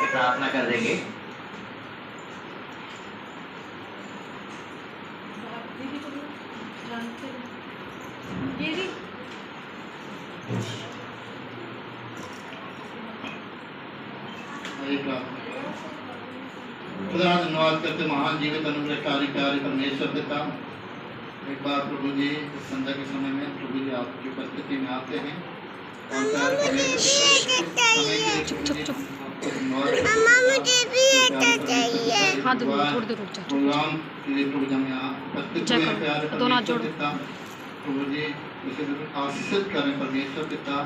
के प्रार्थना कर देंगे। खुदा धन्यवाद करते महान जीवित अनुग्रहकारी प्यारे परमेश्वर पिता, एक बार प्रभु जी इस संध्या के समय में प्रभु जी आपकी उपस्थिति में आते हैं और प्रोग्राम के लिए प्रभु जी यहाँ उपस्थित हुए हैं। प्यारे परमेश्वर पिता, प्रभु जी इसे आशीषित करें परमेश्वर पिता,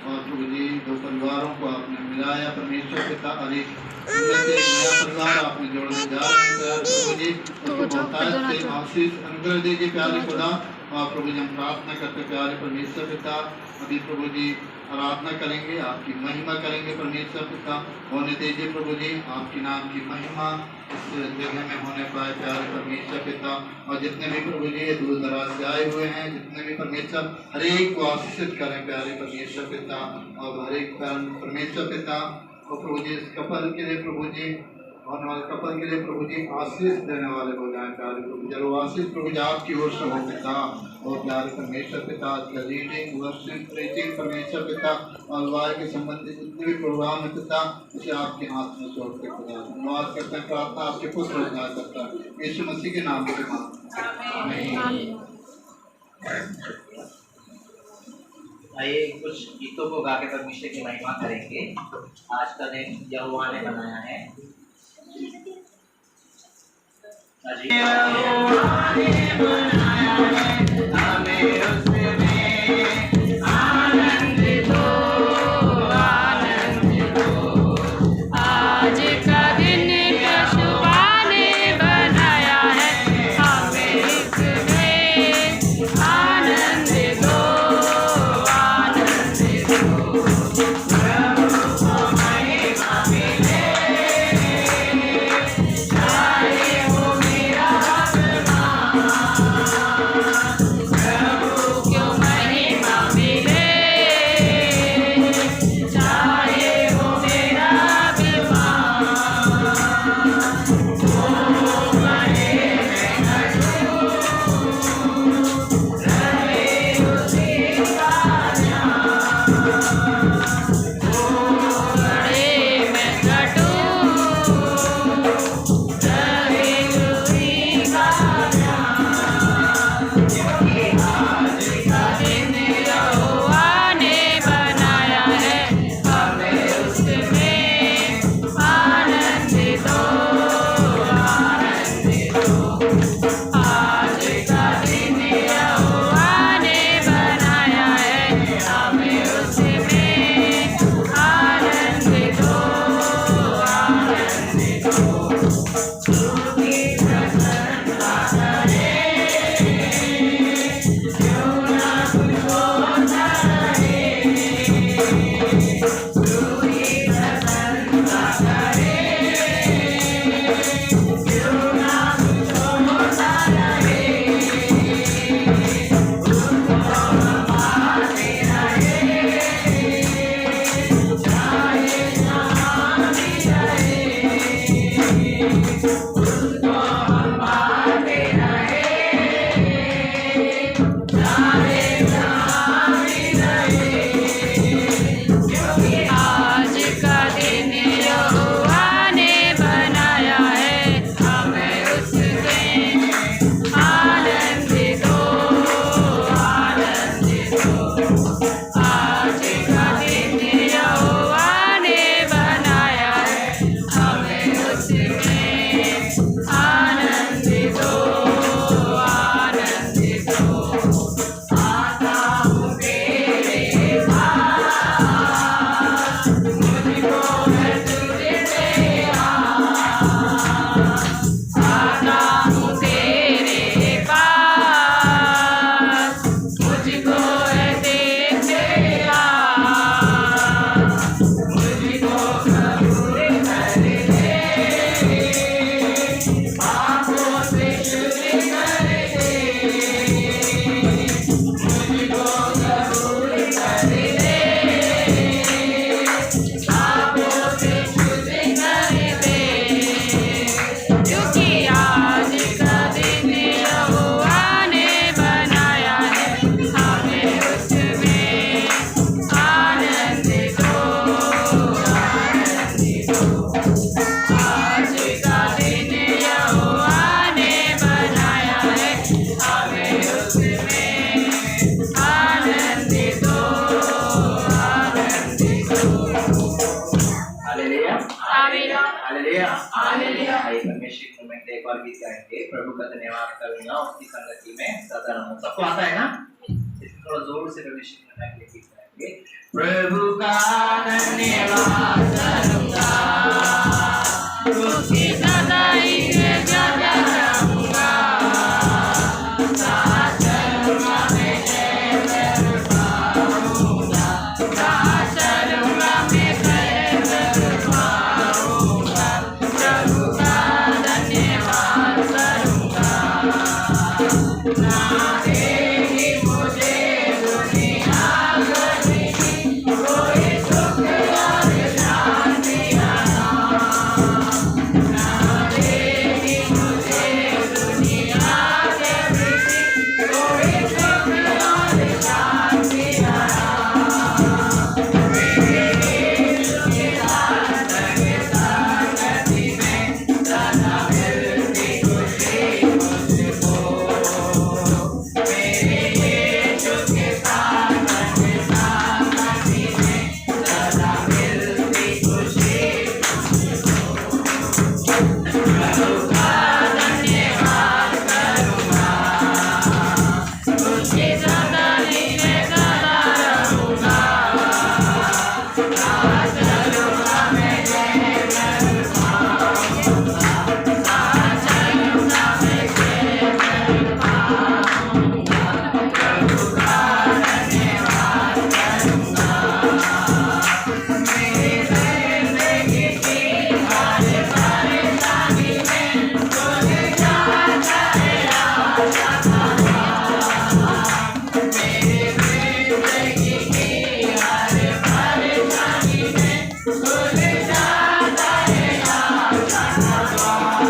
और प्रभु जी दो परिवारों को आपने मिलाया परमेश्वर पिता, और एक नया परिवार आपने जोड़ने जा रहे हैं प्रभु जी, उसको बहुतायत से आशीष अनुग्रह दीजिए प्यारे खुदा। और प्रभु जी हम प्रार्थना करते प्यारे परमेश्वर पिता, अभी प्रभु जी आराधना करेंगे, आपकी महिमा करेंगे परमेश्वर पिता, होने दीजिए प्रभु जी आपके नाम की महिमा इस जगह में होने पाए प्यारे परमेश्वर पिता। और जितने भी प्रभु जी दूर दराज से आए हुए हैं, जितने भी परमेश्वर हर एक को आशीषित करें प्यारे परमेश्वर पिता, और हर एक परमेश्वर पिता और प्रभु जी इस कपल के लिए प्रभु जी होने वाले कपल के लिए प्रभु जी आशीष देने वाले हो जाए प्यारे प्रभु जी, और आशीष प्रभु जी आपकी ओर से हो पिता। और प्यारे परमेश्वर पिता आज का रीडिंग वर्शिप प्रीचिंग परमेश्वर पिता और विवाह के संबंधित जितने भी प्रोग्राम है पिता, उसे आपके हाथ में सौंप के खुदा धन्यवाद करते हैं, प्रार्थना आपके पुत्र उद्धार करता है यीशु मसीह के नाम से आमीन। आइए कुछ गीतों को गा के परमेश्वर की महिमा करेंगे। आज का दिन यहोवा ने बनाया है। आज का दिन यहोवा ने बनाया है, हमें उसमें आनंदित हो, आनंदित हो। Hallelujah, hallelujah, hallelujah, hallelujah. आइए परमेश्वर को मैं एक और गीत गाएंगे। प्रभु का धन्यवाद करूंगा, उसकी संगति में सदा रहूं। सबको आता है ना? इसमें थोड़ा जोर से परमेश्वर को मैं गीत गाएंगे। प्रभु का धन्यवाद करूंगा, उसकी सदाई में ज्यादा रहूंगा, साथ चलूंगा मैं जय पाऊंगा, साथ चलूंगा मैं जय पाऊंगा, प्रभु का धन्यवाद करूंगा। ना देगी मुझे दुनिया कभी कोई सुख और शांति आना, ना देगी मुझे दुनिया कभी कोई सुख और शांति आना। मेरे यीशु के साथ संगति में सदा मिलती खुशी मुझको, मेरे यीशु के साथ संगति में सदा मिलती खुशी मुझको। प्रभु का धन्यवाद करूंगा, उसकी सदाई में सदा रहूंगा, साथ चलूंगा मैं जय पाऊंगा, साथ चलूंगा मैं जय पाऊंगा, प्रभु का धन्यवाद करूंगा। मेरी जिंदगी की हर परेशानी में खुल जाता है आशा का द्वार, मेरी जिंदगी की हर परेशानी में खुल जाता है आशा का द्वार।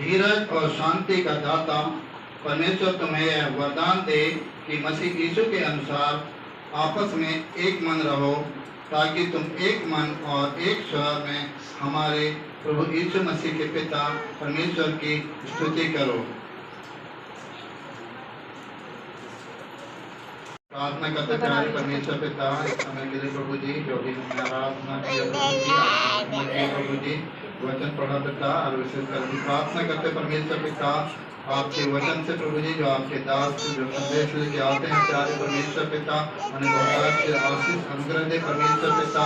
धीरज और शांति का दाता परमेश्वर तुम्हें यह वरदान दे कि मसीह यीशु के अनुसार आपस में एक मन रहो, ताकि तुम एक मन और एक स्वर में हमारे प्रभु यीशु मसीह के पिता परमेश्वर की स्तुति करो। प्रार्थना करते प्यारे परमेश्वर पिता, इस समय के लिए प्रभु जी जो भी हमने आराधना की प्रभु जी, वचन पढ़ा पिता और विशेषकर प्रार्थना करते परमेश्वर पिता आपके वचन से प्रभु जी जो आपके दास जो संदेश लेके आते हैं प्यारे परमेश्वर पिता उन्हें बहुत से आशीष अनुग्रह दे परमेश्वर पिता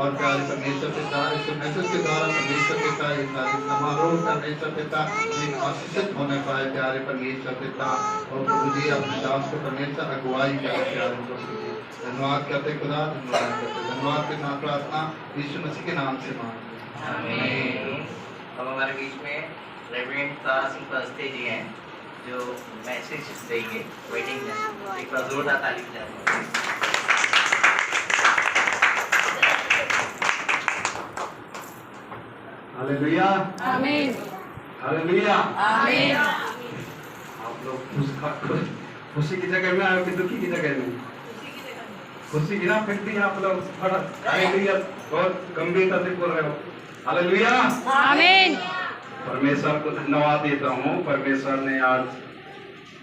और प्यारे परमेश्वर पिता इस मैसेज के द्वारा परमेश्वर पिता ये सारे समारोह परमेश्वर पिता एक आशीषित होने पाए प्यारे परमेश्वर पिता और प्रभु जी अपने दास को परमेश्वर अगुवाई करे प्यारे प्रभु जी धन्यवाद करते खुदा धन्यवाद के साथ प्रार्थना यीशु मसीह के नाम से मांगते आमीन। अब हमारे बीच में रेवरेंड तासिम फस्ते जी हैं जो मैसेज देंगे वेटिंग में। एक बार जोरदार ताली बजाएं। हालेलुया आमीन हालेलुया। आमीन। आप लोग खुशी की जगह में आए कि दुखी की जगह में? खुशी की ना, फिर भी आप लोग थोड़ा हालेलुया बहुत गंभीरता से बोल रहे हो। हालेलुया आमीन। परमेश्वर को धन्यवाद देता हूँ। परमेश्वर ने आज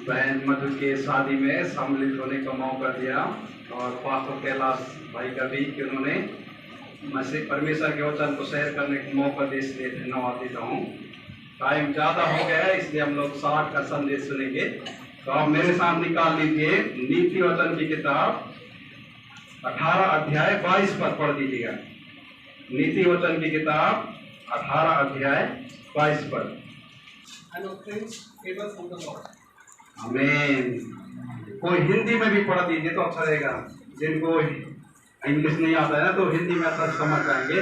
बहन मधु के शादी में सम्मिलित होने का मौका दिया और पास्टर कैलाश भाई का भी कि उन्होंने परमेश्वर के वचन को शेयर करने का मौका दे, इसलिए धन्यवाद देता हूँ। टाइम ज़्यादा हो गया है इसलिए हम लोग 60 का संदेश सुनेंगे। तो आप मेरे सामने निकाल लीजिए नीति वचन की किताब 18 अध्याय 22 पद पढ़ दीजिएगा। नीति वचन की किताब 18 अध्याय 22 पद। आमीन। कोई हिंदी में भी पढ़ दीजिए तो अच्छा रहेगा। जिनको इंग्लिश नहीं आता है ना तो हिंदी में अच्छा समझ जाएंगे।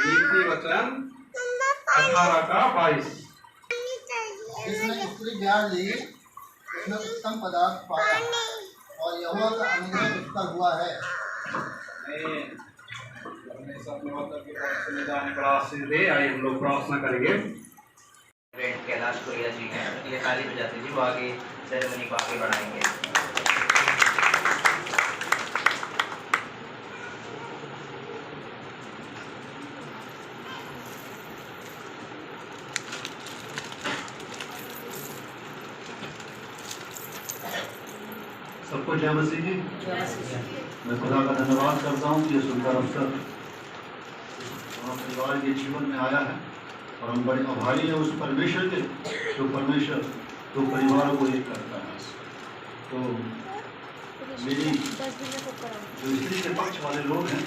नीति वचन 18 का 22। जिसने स्त्री ब्याह ली उसने उत्तम पदार्थ पाया और यहोवा का अनुग्रह उस पर हुआ है। आइए हम लोग प्रार्थना करेंगे। रेवरेंड कैलाश कोरिया जी हैं, ये ताली बजाते जी वो आगे सेरेमनी को आगे बढ़ाएंगे। सबको जय मसीह जी। मैं खुदा का धन्यवाद करता हूँ कि ये सुंदर अवसर हमारे परिवार के जीवन में आया है और हम बड़े आभारी हैं उस परमेश्वर के जो परमेश्वर जो परिवारों को एक करता है। तो मेरी जो स्त्री के पक्ष वाले लोग हैं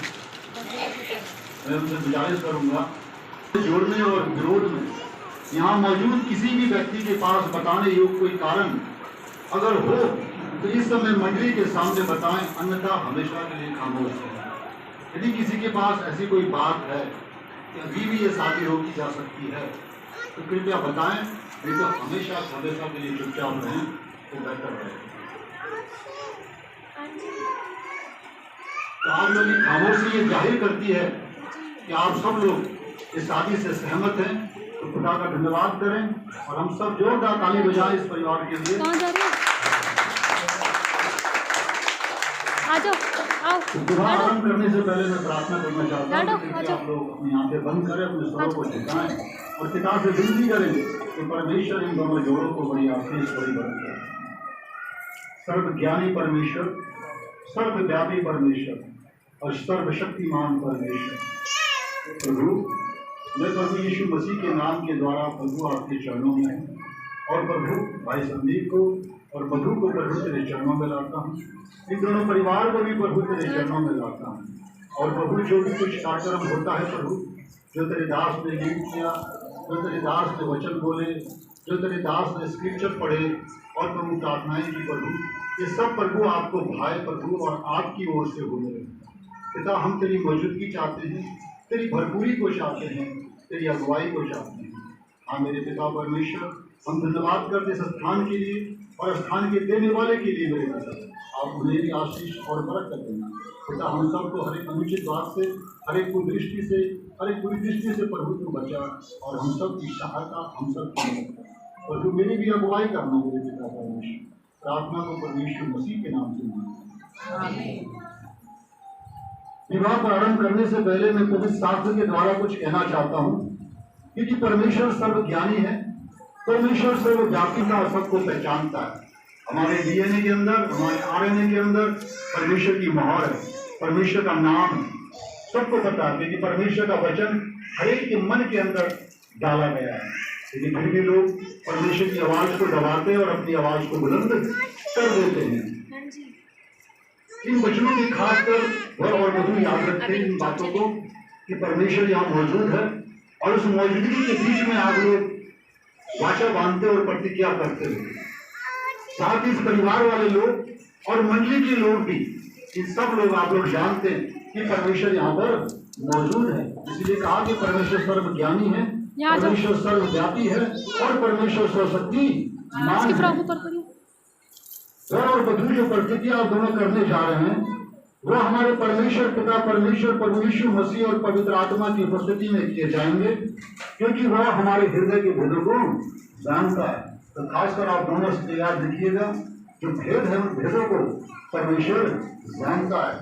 मैं उनसे गुजारिश करूँगा जोड़ने और विरोध में यहाँ मौजूद किसी भी व्यक्ति के पास बताने योग्य कोई कारण अगर हो तो इस समय मंडली के सामने बताएं, अन्यथा हमेशा के लिए खामोश रहें। यदि किसी के पास ऐसी कोई बात है कि अभी भी ये शादी रोकी जा सकती है तो कृपया बताएं, नहीं तो हमेशा के लिए चुपचाप रहें तो बेहतर रहेगा। तो आप लोग की खामोशी ये जाहिर करती है कि आप सब लोग इस शादी से सहमत हैं। तो खुदा का धन्यवाद करें और हम सब जोरदार ताली बजाएं इस परिवार के लिए। शुभारंभ करने से पहले मैं प्रार्थना करना चाहता हूँ कि आप लोग अपनी आंखें बंद करें, अपने स्वरों को झुकाएं और पिता से विनती करेंगे कि परमेश्वर इन दोनों जोड़ों को बड़ी आशीष बड़ी बरकत। सर्वज्ञानी परमेश्वर, सर्वव्यापी परमेश्वर और सर्वशक्तिमान परमेश्वर प्रभु, मैं प्रभु यीशु मसीह के नाम के द्वारा प्रभु आपके चरणों में और प्रभु भाई संदीप को और मधु को प्रभु तेरे चरणों में लाता हूँ। इन दोनों परिवार को भी प्रभु तेरे चरणों में लाता हूँ और प्रभु जो भी कुछ कार्यक्रम होता है प्रभु, जो तेरे दास ने गीत किया, जो तेरे दास ने वचन बोले, जो तेरे दास ने स्क्रिप्चर पढ़े और प्रभु प्रार्थनाएं की प्रभु, ये सब प्रभु आपको भाए प्रभु और आपकी ओर से होने लगे। पिता हम तेरी मौजूदगी चाहते हैं, तेरी भरपूरी को चाहते हैं, तेरी अगुवाई को चाहते हैं। हाँ मेरे पिता परमेश्वर, हम धन्यवाद करते इस स्थान के लिए और स्थान के देने वाले के लिए मेरे पिता, आप उन्हें भी आशीष और बरकत देना। पिता हम सबको हर एक अनुचित बात से, हर एक कुदृष्टि से, हर एक बुरी दृष्टि से प्रभु को बचा और हम सब की सहायता हम सब की मदद कर। प्रभु मेरी भी अगुवाई करना मेरे पिता परमेश्वर। प्रार्थना को परमेश्वर मसीह के नाम से मांगता। विवाह प्रारंभ करने से पहले मैं पवित्र शास्त्र के द्वारा कुछ कहना चाहता हूँ, क्योंकि परमेश्वर सर्वज्ञानी है, परमेश्वर सर्वव्यापीता सबको पहचानता है। हमारे डीएनए के अंदर, हमारे आरएनए के अंदर परमेश्वर की मोहर है, परमेश्वर का नाम है। सबको पता है कि परमेश्वर का वचन हर एक के मन के अंदर डाला गया है, लेकिन फिर भी लोग परमेश्वर की आवाज को दबाते और अपनी आवाज को बुलंद कर देते हैं। इन वचनों की खासकर वर और वधू याद रखें इन बातों को कि परमेश्वर यहाँ मौजूद है और उस मौजूदगी के बीच में आप लोग वाचा बांधते और प्रतिज्ञा करते हो। साथ ही इस परिवार वाले लोग और मंडली के लोग भी, इन सब लोग आप लोग जानते हैं कि परमेश्वर यहाँ पर मौजूद है। इसलिए कहा कि परमेश्वर सर्वज्ञानी है, परमेश्वर सर्वव्यापी है और परमेश्वर सर्वशक्तिमान है। वर और वधू जो प्रतिज्ञा दोनों करने जा रहे हैं वो हमारे परमेश्वर पिता परमेश्वर प्रभु यीशु मसीह और पवित्र आत्मा की उपस्थिति में किए जाएंगे, क्योंकि वह हमारे हृदय के भेदों को जानता है। तो खासकर आप दोनों से याद रखिएगा, जो भेद है उन भेदों को परमेश्वर जानता है,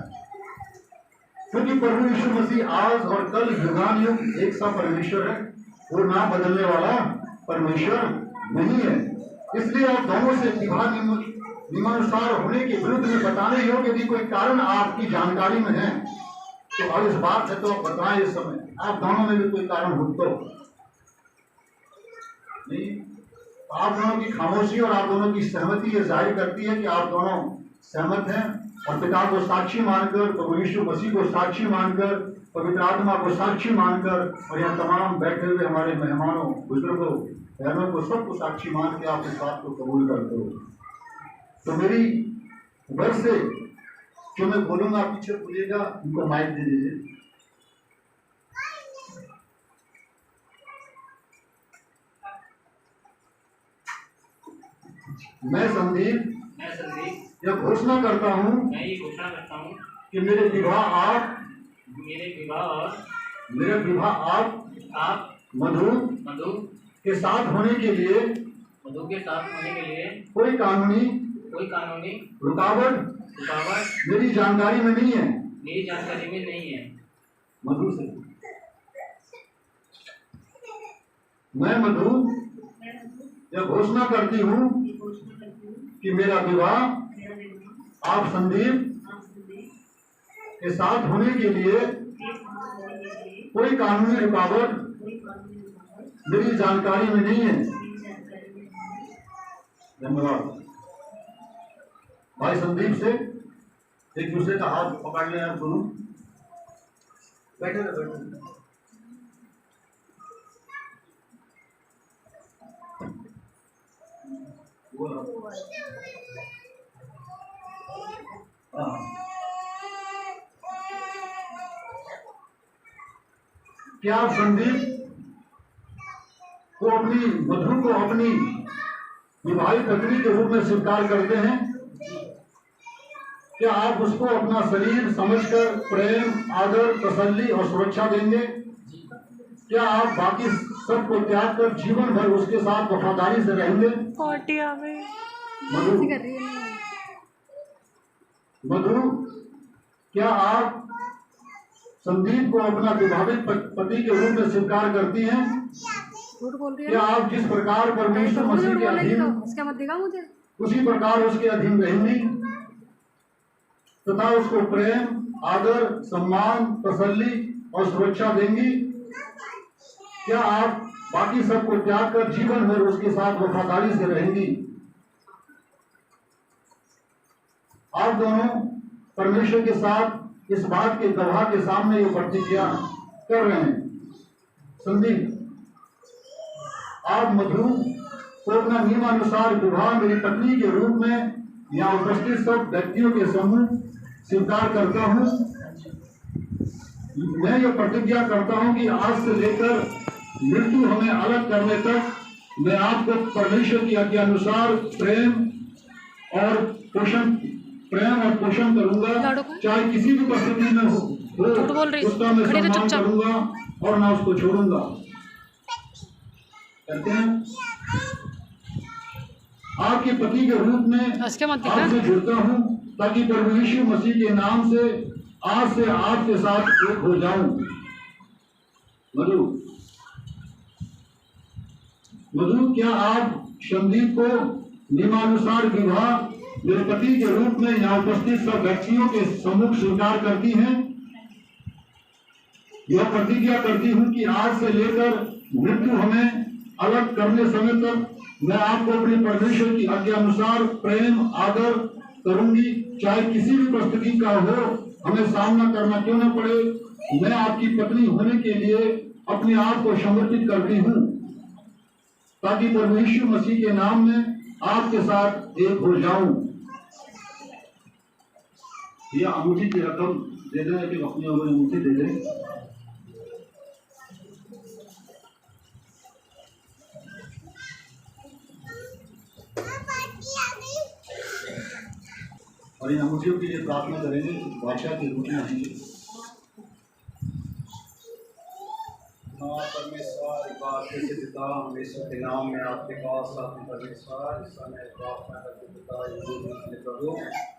क्योंकि प्रभु यीशु मसीह आज और कल युगान युग एक सा परमेश्वर है, वो ना बदलने वाला परमेश्वर नहीं है। इसलिए आप दोनों से विवाह नियमानुसार होने के विरुद्ध में बताने योग्य यदि कोई कारण आपकी जानकारी में है तो अब इस बात है तो आप बताएं इस समय आप दोनों में भी कोई कारण हो तो नहीं। आप दोनों की खामोशी और आप दोनों की सहमति ये जाहिर करती है कि आप दोनों सहमत हैं और पिता को साक्षी मानकर, प्रभु यीशु मसीह को साक्षी मानकर, पवित्र आत्मा को साक्षी मानकर और यहाँ तमाम बैठे हुए हमारे मेहमानों, बुजुर्गों, बहनों को सबको साक्षी मान के आप इस बात को कबूल करते हो। तो मेरी वर्ष से जो मैं बोलूंगा पीछे बोलिएगा, उनको माइक दे दीजिए। मैं संदीप यह घोषणा करता हूँ कि मेरे विवाह आप मधु के साथ होने के लिए कोई कानूनी रुकावट मेरी जानकारी में नहीं है। मधु से मैं मधु यह घोषणा करती हूँ कि मेरा विवाह आप संदीप के साथ होने के लिए कोई कानूनी रुकावट मेरी जानकारी में नहीं है। धन्यवाद। भाई संदीप से एक दूसरे का हाथ पकड़ लें आप दोनों, बैठे क्या आप संदीप को अपनी मधु को अपनी विवाहित पत्नी के रूप में स्वीकार करते हैं? क्या आप उसको अपना शरीर समझकर प्रेम, आदर, तसल्ली और सुरक्षा देंगे? क्या आप बाकी सब को त्याग कर जीवन भर उसके साथ वफादारी से रहेंगे? मधु, क्या आप संदीप को अपना विवाहित पति के रूप में स्वीकार करती हैं? क्या आप जिस प्रकार परमेश्वर मसीह के अधीन उसी प्रकार उसके अधीन रहेंगी तथा उसको प्रेम, आदर, सम्मान, तसल्ली और सुरक्षा देंगी? क्या आप बाकी सबको त्याग कर जीवन भर उसके साथ वफादारी से रहेंगी? आप दोनों परमेश्वर के साथ इस बात के गवाह के सामने ये प्रतिज्ञा कर रहे हैं। संदीप, आप मधु को अपना नियमानुसार विवाह मेरी पत्नी के रूप में यहाँ उपस्थित सब व्यक्तियों के समूह स्वीकार करता हूँ। मैं ये प्रतिज्ञा करता हूँ कि आज से लेकर मृत्यु हमें अलग करने तक मैं आपको परमेश्वर की आज्ञा अनुसार प्रेम और पोषण करूंगा, चाहे किसी भी परिस्थिति में हो उसका मैं सम्मान करूंगा और ना उसको छोड़ूंगा। कहते हैं आपके पति के रूप में आपसे जुड़ता हूँ ताकि प्रभु यीशु मसीह के नाम से आज से आपके साथ एक हो जाऊं। मधु, क्या आप संदीप को नियमानुसार विवाह मेरे पति के रूप में यहाँ उपस्थित सब व्यक्तियों के सम्मुख स्वीकार करती हैं? यह प्रतिज्ञा करती हूँ कि आज से लेकर मृत्यु हमें अलग करने समय तक मैं आपको अपने परमेश्वर की आज्ञा अनुसार प्रेम आदर करूंगी, चाहे किसी भी परिस्थिति का हो हमें सामना करना क्यों न पड़े। मैं आपकी पत्नी होने के लिए अपने आप को समर्पित करती हूँ, ताकि परमेश्वर मसीह के नाम में आपके साथ एक हो जाऊं। यह अंगूठी की रकम दे दें कि अपनी अंगूठी दे दें। और इन अंगूठियों के लिए प्रार्थना करेंगे, बादशाह की अंगूठियां रहेंगी। परमेश्वर एक बार फिर से पिता, हम यीशु के नाम में आपके पास आते परमेश्वर, इस समय प्रार्थना करते पिता ये प्रभु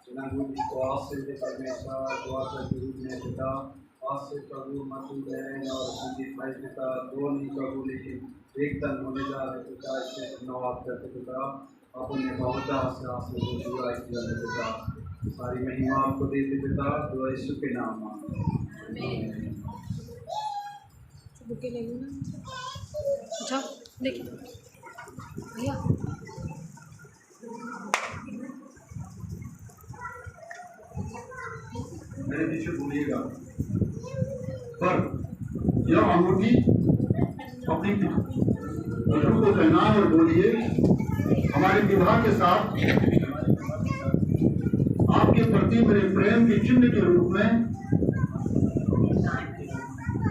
जिन अंगूठी को आशीष दे परमेश्वर, दुआ करते रूप में पिता आशीष प्रभु मधु बहन और संदीप भाई पिता दो नहीं प्रभु लेकिन एक तन होने जा रहे पिता, इससे धन्यवाद करते पिता। आप उन्हें बहुत से आशीष दुआ पिता, सारी महिमा आपको देते पिता, दुआ यीशु के नाम में। बुके ले लो ना, जाओ देखिए भैया। मेरे पीछे बोलिएगा। पर यह अंगूठी अपनी बहू को पहनाए और बोलिए, हमारे विवाह के साथ आपके प्रति मेरे प्रेम के चिन्ह के रूप में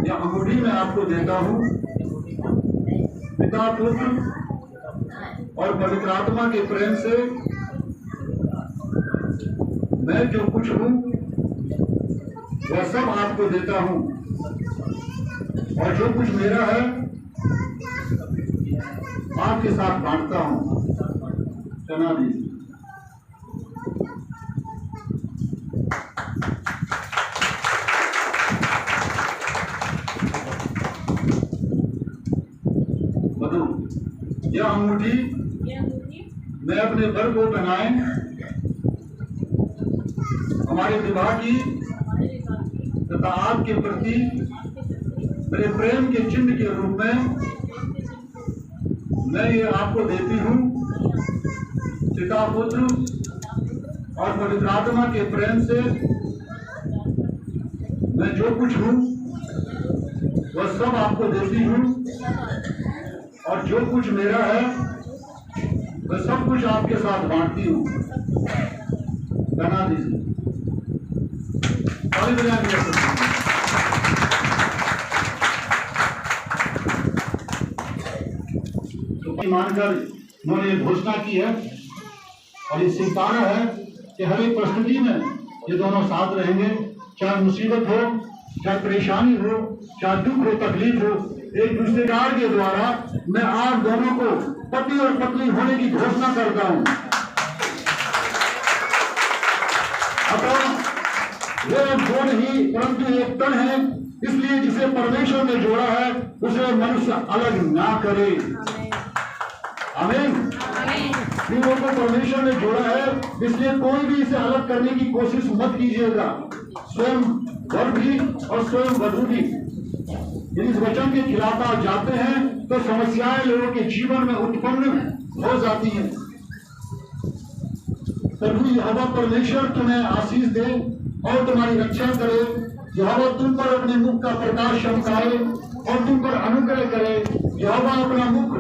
यह अंगूठी मैं आपको देता हूँ। पिता पुत्र और पवित्र आत्मा के प्रेम से मैं जो कुछ हूँ वह सब आपको देता हूँ, और जो कुछ मेरा है आपके साथ बांटता हूँ। कहना दीजिए। यह अंगूठी मैं अपने वर को पहनाए हमारे विवाह की तथा आपके प्रति मेरे प्रेम के चिन्ह के रूप में मैं ये आपको देती हूँ। पिता पुत्र और पवित्र आत्मा के प्रेम से मैं जो कुछ हूँ वह सब आपको देती हूँ, और जो कुछ मेरा है वह सब कुछ आपके साथ बांटती हूँ। बना दीजिए। तो मानकर उन्होंने घोषणा की है और ये स्वीकारा है कि हर एक परिस्थिति में ये दोनों साथ रहेंगे, चाहे मुसीबत हो, चाहे परेशानी हो, चाहे दुख हो, तकलीफ हो। एक दूसरे के द्वारा मैं आप दोनों को पति और पत्नी होने की घोषणा करता हूं। अतः वो दो नहीं परंतु एक तन है, इसलिए जिसे परमेश्वर ने जोड़ा है उसे मनुष्य अलग ना करे। आमीन। इन लोगों को परमेश्वर ने जोड़ा है, इसलिए कोई भी इसे अलग करने की कोशिश मत कीजिएगा, स्वयं वर भी और स्वयं वधू भी। इस वचन के खिलाफ आप जाते हैं तो समस्याएं लोगों के जीवन में उत्पन्न हो जाती हैं। प्रभु यहोवा परमेश्वर तुम्हें आशीष दे और तुम्हारी रक्षा करे। यहोवा तुम पर अपने मुख का प्रकाश चमकाए और तुम पर अनुग्रह करे। यहोवा अपना मुख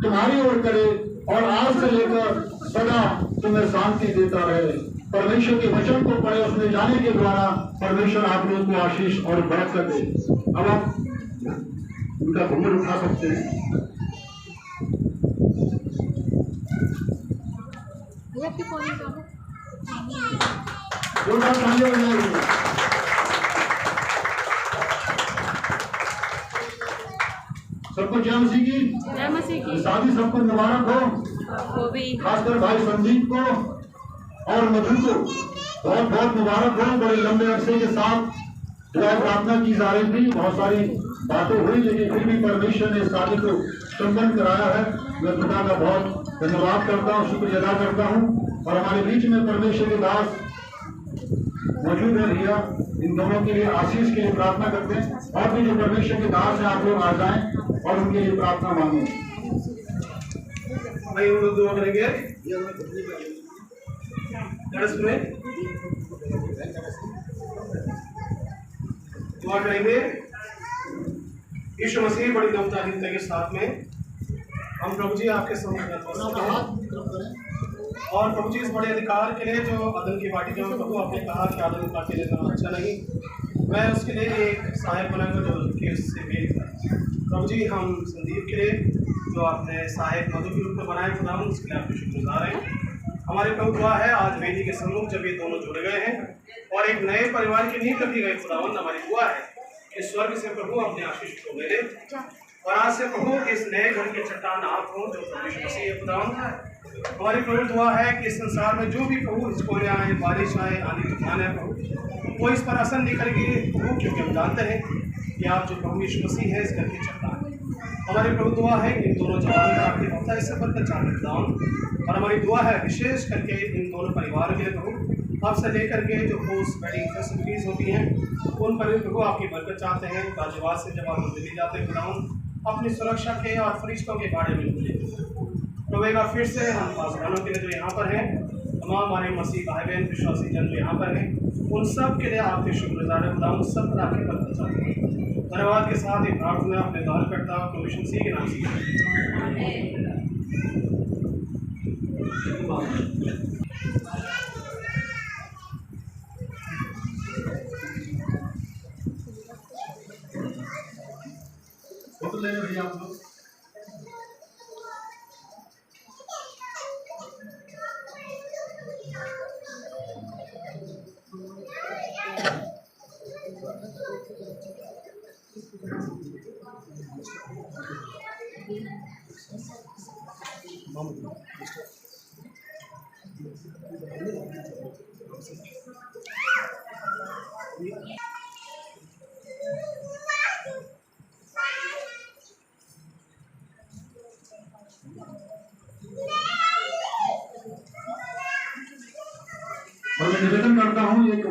तुम्हारी ओर करे और आज से लेकर सदा तुम्हें शांति देता रहे। परमेश्वर के वचन को पढ़े, उसमें जाने के द्वारा परमेश्वर आप लोगों को आशीष और बरकत दे। अब आप उनका घूंघट उठा सकते हैं। सबको जय मसीह की शादी सबको मुबारक हो। खासकर भाई संदीप को और मधु को बहुत बहुत मुबारक हो। बड़े लंबे अरसे के साथ दुआ प्रार्थना की जा रही थी, बहुत सारी बातें हुई, लेकिन फिर भी परमेश्वर ने शादी को संपन्न कराया है। मैं खुदा का बहुत धन्यवाद करता हूँ, शुक्रिया अदा करता हूँ। और हमारे बीच में परमेश्वर के दास मौजूद है भैया, इन दोनों के लिए आशीष के लिए प्रार्थना करते हैं। और भी जो परमेश्वर के दास हैं आप लोग आ जाएं और उनके लिए प्रार्थना मांगें। भाई हम लोग दुआ करेंगे। दुआ करेंगे। यीशु मसीह बड़ी नवतारीता के साथ में हम प्रभु जी आपके सामने और प्रभु जी इस बड़े अधिकार के लिए जो आदम की वाटिका में प्रभु आपने कहा कि आदम का अकेले रहना अच्छा नहीं, मैं उसके लिए एक सहायक बनाऊंगा जो कि उससे मेल करे। प्रभु जी हम संदीप के लिए जो आपने सहायक मधु के रूप में बनाए खुदावन उसके लिए आपके शुक्रगुजार हैं। हमारे प्रभु दुआ है आज वेदी के सम्मुख जब ये दोनों जुड़ गए हैं और एक नए परिवार की नींव रखी गई खुदावन, हमारी दुआ है कि स्वर्ग से प्रभु अपने आशीष को दे दे और आज से प्रभु इस नए घर के चट्टान आप हो जो प्रभु यीशु मसीह है खुदावन। हमारी प्रभु दुआ है कि इस संसार में जो भी प्रभु इसको आए, बारिश आए, आंधी तूफान है प्रभु, वो इस पर असर नहीं करेगी प्रभु, क्योंकि हम जानते हैं कि आप जो प्रभु यीशु मसीह है इस घर की चट्टान। हमारी प्रभु दुआ है कि इन दोनों जवानों का आपके होता है इससे बरकत चाहते खुदावन। और हमारी दुआ है विशेष करके इन दोनों परिवारों के लिए प्रभु, आपसे लेकर के जो पोस्ट वेडिंग फैसिलिटीज होती हैं उन पर भी प्रभु आपकी बरकत चाहते हैं। गाजियाबाद से जब आप दिल्ली जाते खुदावन अपनी सुरक्षा के और फरिश्तों के बारे में बोले प्रभु। एक बार फिर से हम पासवानों के लिए जो यहाँ पर हैं, तमाम हमारे मसीह भाई बहन विश्वासी जन जो यहाँ पर हैं, उन सब के लिए आपके शुक्रगुजार है खुदा, उन सब पर आपकी बरकत चाहते हैं। धन्यवाद के साथ ही प्रार्थना अपने द्वार करता हूँ प्रभु यीशु मसीह के नाम से। फोटो ले भैया आप लोग। और मैं निवेदन करता हूँ एक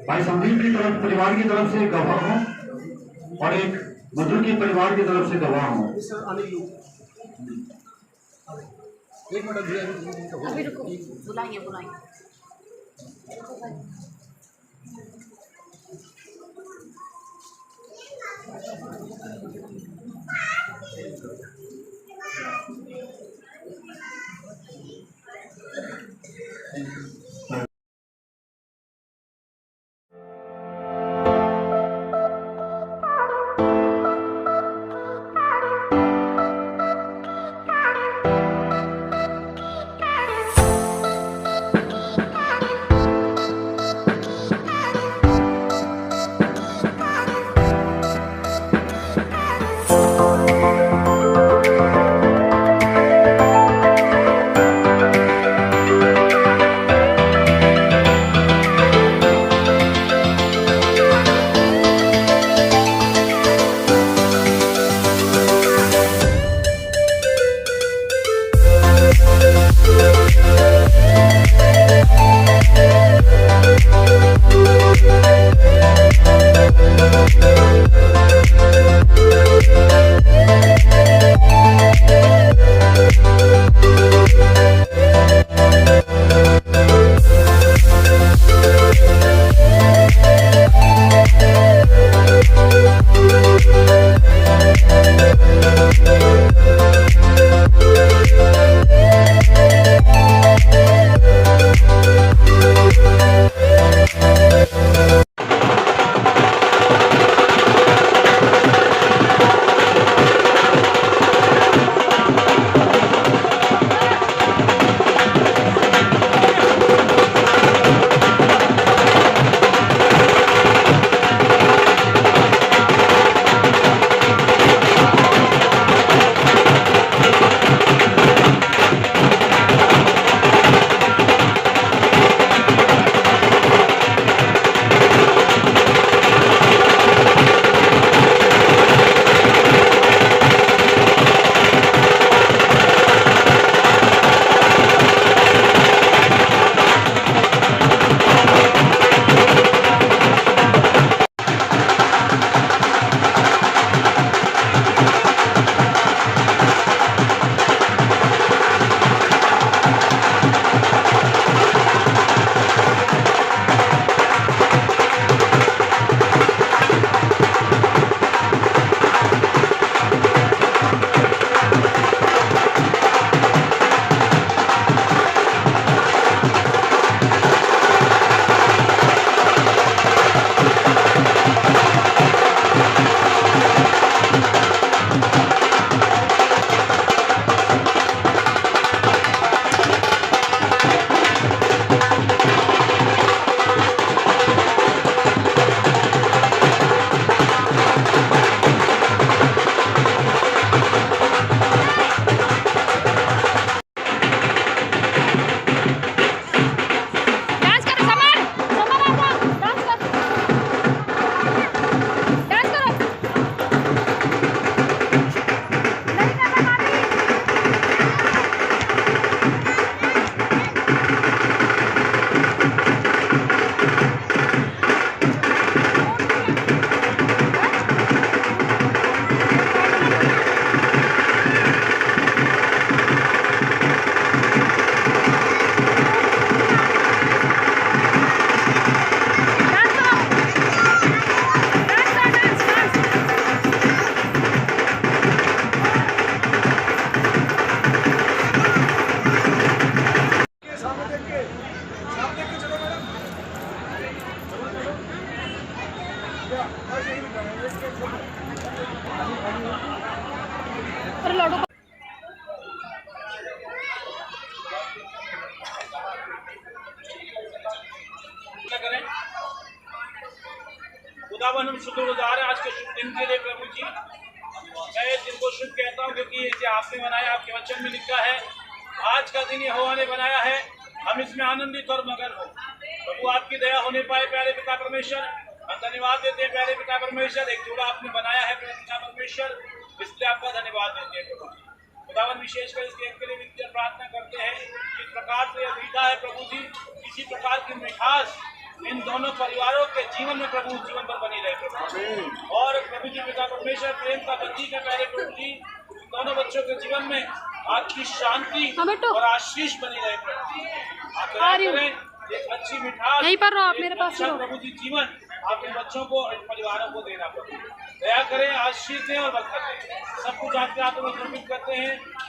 भाई संदीप की तरफ परिवार की तरफ से गवाह हूँ और एक मधु की परिवार की तरफ से गवाह हूँ। अभी रुको, बुलाइए बुलाइए। अरे लाडो करें। खुदावन हम शुक्रगुजार हैं आज के शुभ दिन के लिए प्रभु जी। मैं इस दिन को शुभ कहता हूँ क्योंकि इसे आपने बनाया, आपके वचन में लिखा है आज का दिन यहोवा ने बनाया है, हम इसमें आनंदित और मगन हो। प्रभु आपकी दया होने पाए प्यारे पिता परमेश्वर, हम धन्यवाद देते हैं प्यारे पिता परमेश्वर। एक जोड़ा आपने बनाया है प्यारे पिता परमेश्वर, इसलिए आपका धन्यवाद देते हैं प्रभु। खुदावन विशेषकर इस गेम के लिए विनती और प्रार्थना करते हैं जिस प्रकार से यह मीठा है प्रभु जी, इसी प्रकार की मिठास इन दोनों परिवारों के जीवन में प्रभु जीवन पर बनी रहे प्रभु। और प्रभु जी पिता परमेश्वर प्रेम का प्रतीक है प्यारे प्रभु जी, इन दोनों बच्चों के जीवन में आपकी शांति और आशीष बनी रहे प्रभु। आप दया करें, एक अच्छी मिठास यहीं पर रहो आप, मेरे पास रहो। प्रभु जी जीवन आप इन बच्चों को इन परिवारों को देना प्रभु। दया करें, आशीष दें और बरकत दें। सब कुछ आपके हाथों में समर्पित करते हैं